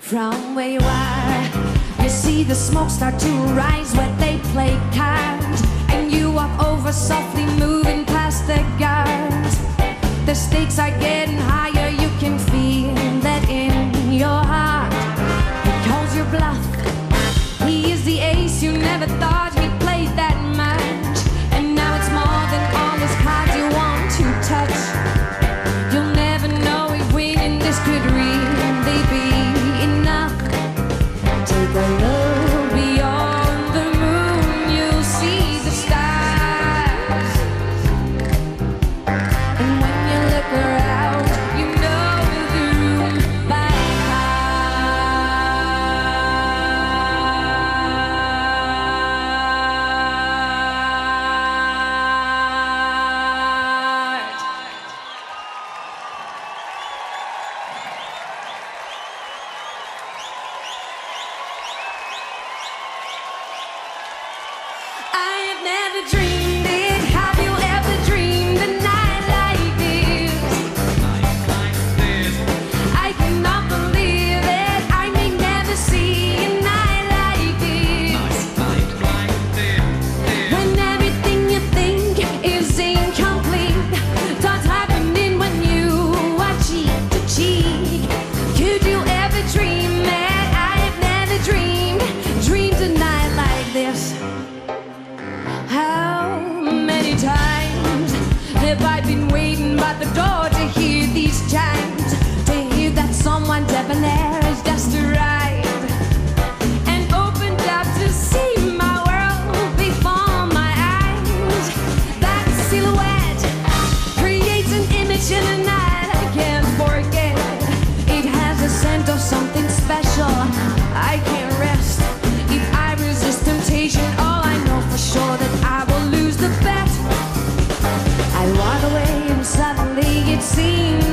from where you are. You see the smoke start to rise where they play cards, and you walk over softly, moving past the guards. The stakes are getting higher, you can feel that in your heart. He calls your bluff, he is the ace you never thought he played that much. And now it's more than all those cards you want to touch. You'll never know if winning this could really be enough. Take a look beyond the moon, you'll see the stars. And when you look around, you know the room by heart. I have never dreamed it. Have you ever dreamed a night like this? I cannot believe it. I may never see a night like this. When everything you think is incomplete, thoughts happening when you are cheek to cheek. Could you ever dream that I have never dreamed a night like this? How many times have I been waiting by the door to hear these chimes, to hear that someone debonair has just arrived and opened up to see my world before my eyes. That silhouette creates an image in a night I can't forget. It has a scent of something special. I can't rest if I resist temptation. All I know for sure that I will lose the bet. I walk away and suddenly it seems